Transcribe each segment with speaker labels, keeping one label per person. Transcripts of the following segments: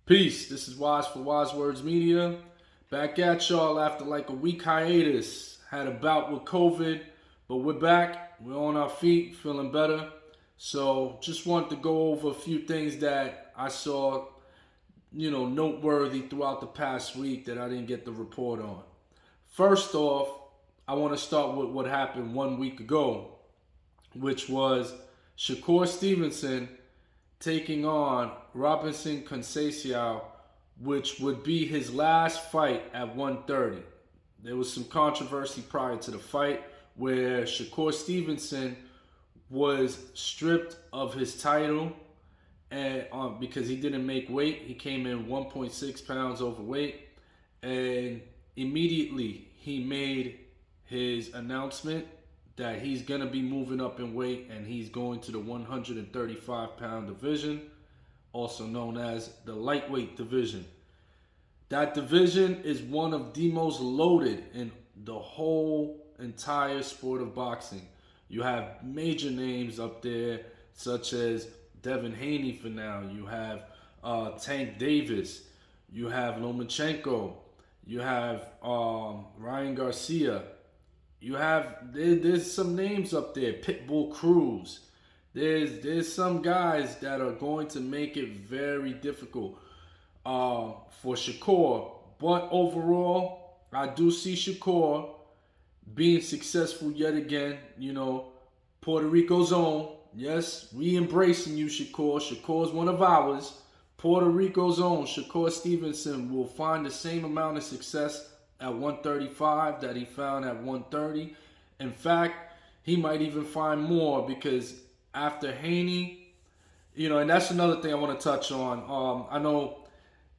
Speaker 1: Peace. This is Wise for Wise Words Media. Back at y'all after like a week hiatus. Had a bout with COVID, but we're back. We're on our feet, feeling better. So just wanted to go over a few things that I saw, noteworthy throughout the past week that I didn't get the report on. First off, I want to start with what happened 1 week ago, which was Shakur Stevenson taking on Robinson Concessio, which would be his last fight at 130. There was some controversy prior to the fight where Shakur Stevenson was stripped of his title and because he didn't make weight. He came in 1.6 pounds overweight, and immediately he made his announcement that he's going to be moving up in weight and he's going to the 135-pound division, also known as the lightweight division. That division is one of the most loaded in the whole entire sport of boxing. You have major names up there such as Devin Haney for now. You have Tank Davis. You have Lomachenko. You have Ryan Garcia. You have there's some names up there. Pitbull Cruz. There's some guys that are going to make it very difficult for Shakur. But overall, I do see Shakur being successful yet again. Puerto Rico's own. Yes, we embracing you, Shakur. Shakur's one of ours. Puerto Rico's own Shakur Stevenson will find the same amount of success at 135 that he found at 130. In fact, he might even find more because after Haney, and that's another thing I want to touch on. I know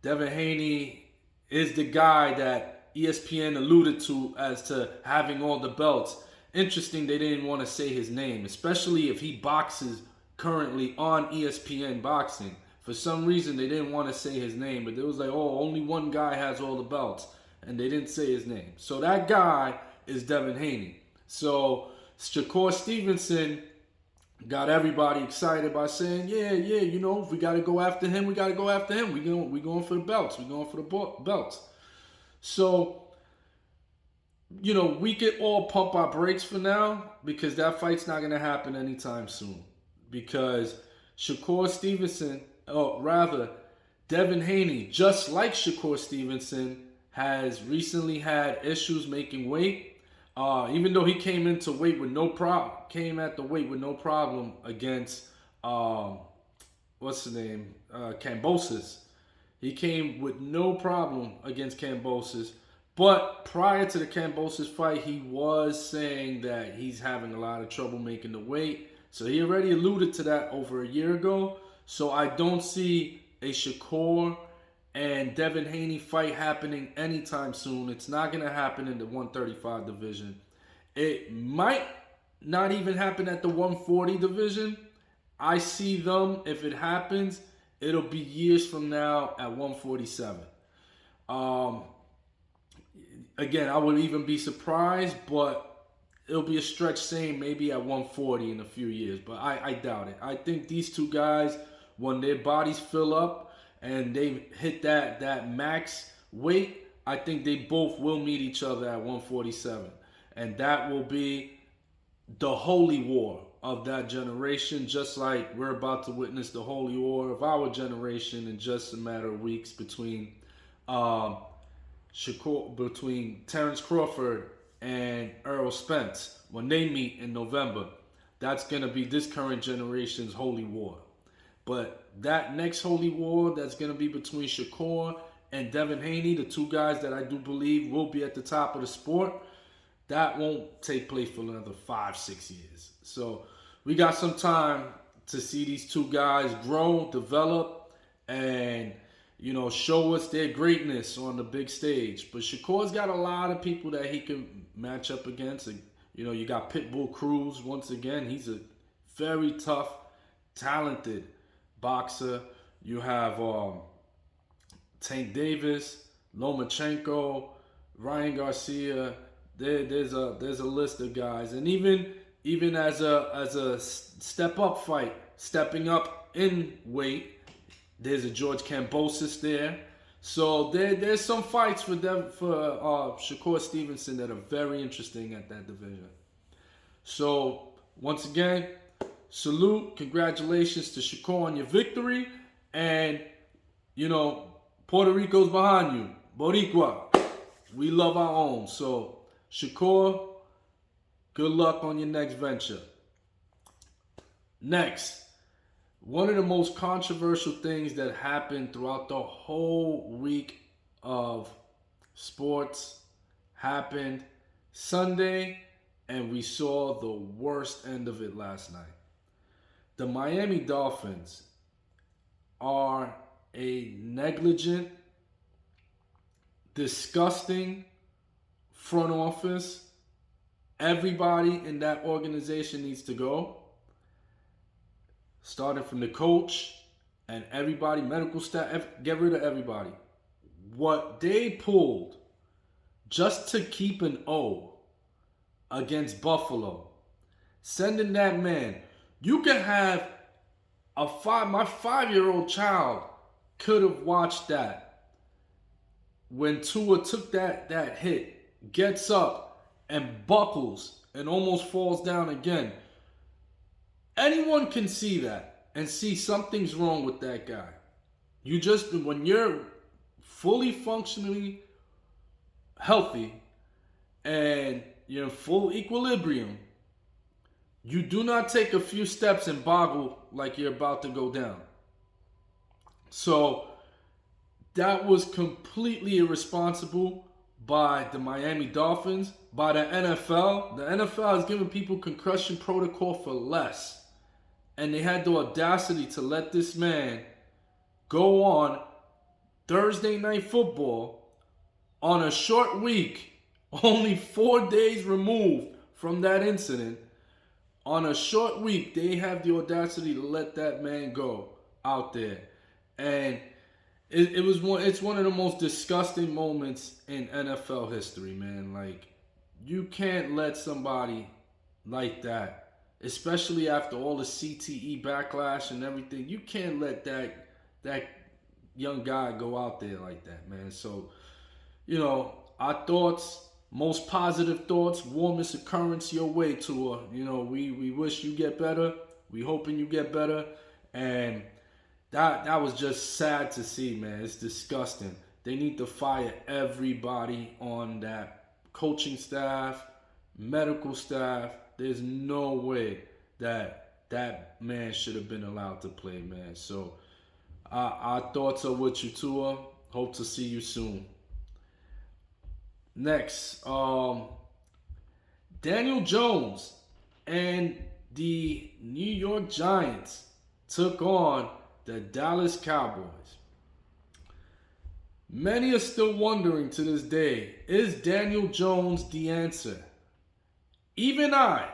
Speaker 1: Devin Haney is the guy that ESPN alluded to as to having all the belts. Interesting they didn't want to say his name, especially if he boxes currently on ESPN Boxing. For some reason, they didn't want to say his name, but it was like, oh, only one guy has all the belts. And they didn't say his name. So that guy is Devin Haney. So Shakur Stevenson got everybody excited by saying, yeah, if we got to go after him, we got to go after him. We going for the belts. We going for the belts. So, we could all pump our brakes for now because that fight's not going to happen anytime soon. Because Shakur Stevenson, or rather, Devin Haney, just like Shakur Stevenson, has recently had issues making weight. Even though he came at the weight with no problem against Cambosis. He came with no problem against Cambosis. But prior to the Cambosis fight, he was saying that he's having a lot of trouble making the weight. So he already alluded to that over a year ago. So I don't see a Shakur and Devin Haney fight happening anytime soon. It's not going to happen in the 135 division. It might not even happen at the 140 division. I see them, if it happens, it'll be years from now at 147. Again, I would even be surprised, but it'll be a stretch saying maybe at 140 in a few years. But I doubt it. I think these two guys, when their bodies fill up, and they hit that max weight, I think they both will meet each other at 147. And that will be the holy war of that generation, just like we're about to witness the holy war of our generation in just a matter of weeks between Terrence Crawford and Errol Spence. When they meet in November, that's going to be this current generation's holy war. But that next holy war that's going to be between Shakur and Devin Haney, the two guys that I do believe will be at the top of the sport, that won't take place for another 5-6 years. So we got some time to see these two guys grow, develop, and, show us their greatness on the big stage. But Shakur's got a lot of people that he can match up against. You got Pitbull Cruz once again. He's a very tough, talented boxer. You have Tank Davis, Lomachenko, Ryan Garcia. There's a list of guys, and even as a step up fight, stepping up in weight, There's a George Kambosos there. So there's some fights for Shakur Stevenson that are very interesting at that division. So once again, salute, congratulations to Shakur on your victory, and Puerto Rico's behind you. Boricua, we love our own. So Shakur, good luck on your next venture. Next, one of the most controversial things that happened throughout the whole week of sports happened Sunday, and we saw the worst end of it last night. The Miami Dolphins are a negligent, disgusting front office. Everybody in that organization needs to go. Starting from the coach and everybody, medical staff, get rid of everybody. What they pulled just to keep an O against Buffalo, sending that man, you can have my 5-year-old child could have watched that. When Tua took that hit, gets up and buckles and almost falls down again. Anyone can see that and see something's wrong with that guy. When you're fully functionally healthy and you're in full equilibrium, you do not take a few steps and boggle like you're about to go down. So that was completely irresponsible by the Miami Dolphins, by the NFL. The NFL is giving people concussion protocol for less. And they had the audacity to let this man go on Thursday Night Football on a short week, only 4 days removed from that incident. On a short week, they have the audacity to let that man go out there. And it's one of the most disgusting moments in NFL history, man. Like, you can't let somebody like that, especially after all the CTE backlash and everything, you can't let that young guy go out there like that, man. So, our thoughts, most positive thoughts, warmest occurrence your way, Tua. We wish you get better. We hoping you get better. And that was just sad to see, man. It's disgusting. They need to fire everybody on that coaching staff, medical staff. There's no way that man should have been allowed to play, man. So our thoughts are with you, Tua. Hope to see you soon. Next, Daniel Jones and the New York Giants took on the Dallas Cowboys. Many are still wondering to this day, is Daniel Jones the answer? Even I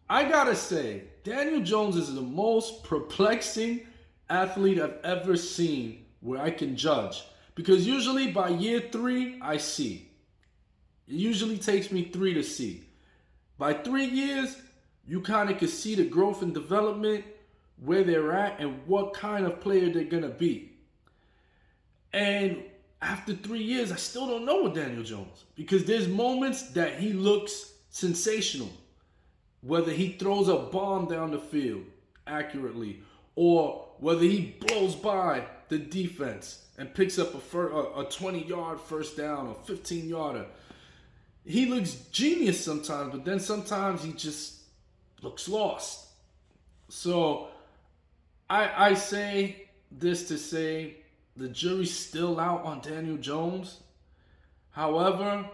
Speaker 1: gotta say, Daniel Jones is the most perplexing athlete I've ever seen where I can judge. Because usually by year 3, I see. It usually takes me 3 to see. By 3 years, you kind of can see the growth and development, where they're at, and what kind of player they're going to be. And after 3 years, I still don't know with Daniel Jones. Because there's moments that he looks sensational. Whether he throws a bomb down the field accurately, or whether he blows by the defense and picks up a 20-yard first down or 15-yarder. He looks genius sometimes, but then sometimes he just looks lost. So I say this to say the jury's still out on Daniel Jones. However,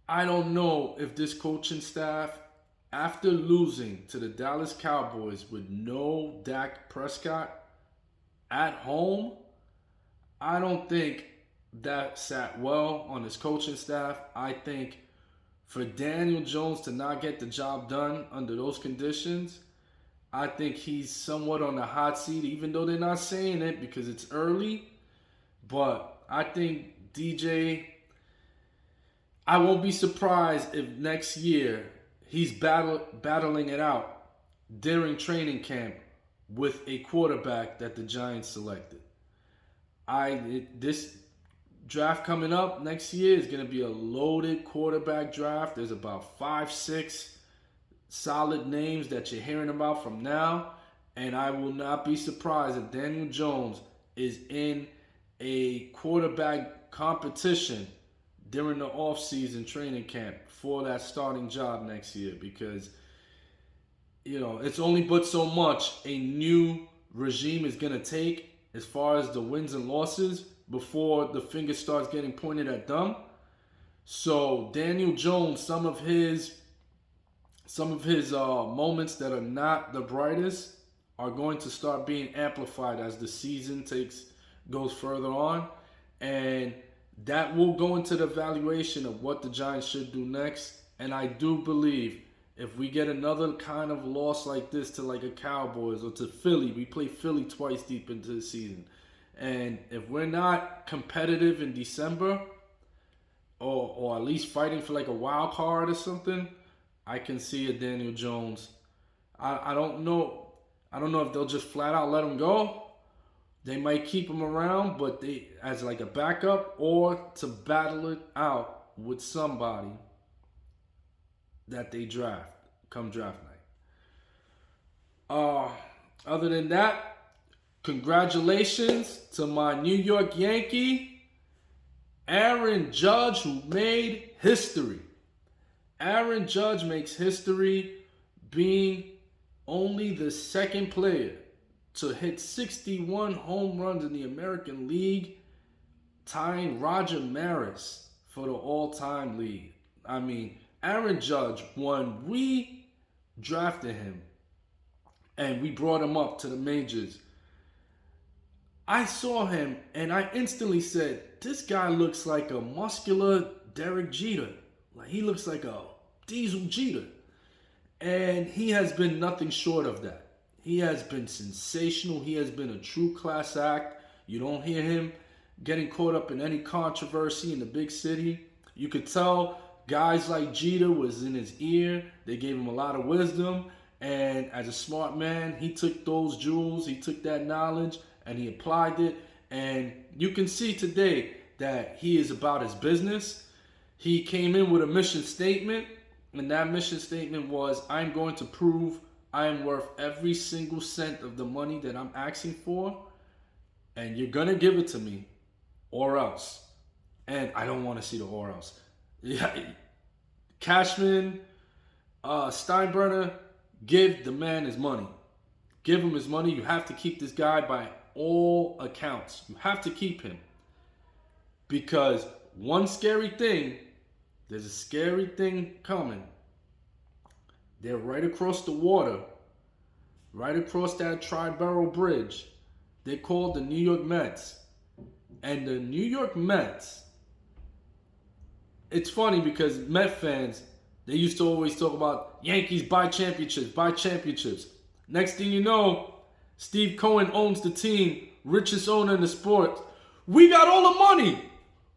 Speaker 1: I don't know if this coaching staff, after losing to the Dallas Cowboys with no Dak Prescott at home, I don't think that sat well on his coaching staff. I think for Daniel Jones to not get the job done under those conditions, I think he's somewhat on the hot seat, even though they're not saying it because it's early. But I think DJ, I won't be surprised if next year he's battling it out during training camp with a quarterback that the Giants selected. This draft coming up next year is going to be a loaded quarterback draft. There's about 5-6 solid names that you're hearing about from now, and I will not be surprised if Daniel Jones is in a quarterback competition during the offseason training camp for that starting job next year, because it's only but so much a new regime is going to take as far as the wins and losses before the finger starts getting pointed at them. So Daniel Jones, some of his moments that are not the brightest are going to start being amplified as the season goes further on, and that will go into the evaluation of what the Giants should do next. And I do believe if we get another kind of loss like this to like a Cowboys or to Philly, we play Philly twice deep into the season, and if we're not competitive in December, or at least fighting for like a wild card or something, I can see a Daniel Jones. I don't know if they'll just flat out let him go. They might keep him around, but they as like a backup, or to battle it out with somebody that they draft come draft night. Other than that, congratulations to my New York Yankee, Aaron Judge, who made history. Aaron Judge makes history being only the second player to hit 61 home runs in the American League, tying Roger Maris for the all-time lead. I mean, Aaron Judge, when we drafted him and we brought him up to the majors, I saw him and I instantly said, this guy looks like a muscular Derek Jeter. Like, he looks like a Diesel Jeter. And he has been nothing short of that. He has been sensational. He has been a true class act. You don't hear him getting caught up in any controversy in the big city. You could tell guys like Jeter was in his ear. They gave him a lot of wisdom. And as a smart man, he took those jewels, he took that knowledge, and he applied it. And you can see today that he is about his business. He came in with a mission statement, and that mission statement was, I'm going to prove I am worth every single cent of the money that I'm asking for, and you're going to give it to me, or else. And I don't want to see the or else. Yeah, Cashman, Steinbrenner, give the man his money. Give him his money. You have to keep this guy by all accounts. You have to keep him. Because one scary thing, there's a scary thing coming. They're right across the water, right across that Tri-Borough Bridge. They're called the New York Mets. And the New York Mets, it's funny because Met fans, they used to always talk about Yankees buy championships, buy championships. Next thing you know, Steve Cohen owns the team, richest owner in the sport. We got all the money.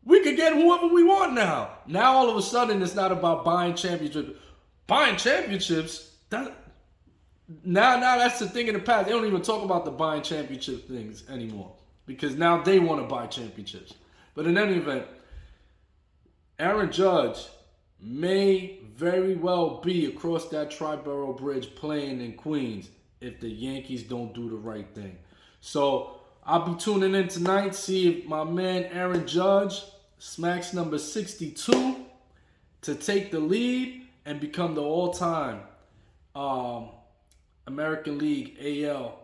Speaker 1: We could get whoever we want now. Now all of a sudden it's not about buying championships. Buying championships, now that's the thing in the past. They don't even talk about the buying championship things anymore because now they want to buy championships. But in any event, Aaron Judge may very well be across that Tri-Borough Bridge playing in Queens if the Yankees don't do the right thing. So I'll be tuning in tonight, see if my man Aaron Judge smacks number 62 to take the lead and become the all-time American League AL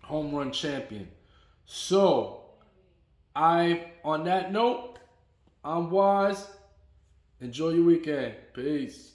Speaker 1: home run champion. So, on that note, I'm Wise. Enjoy your weekend. Peace.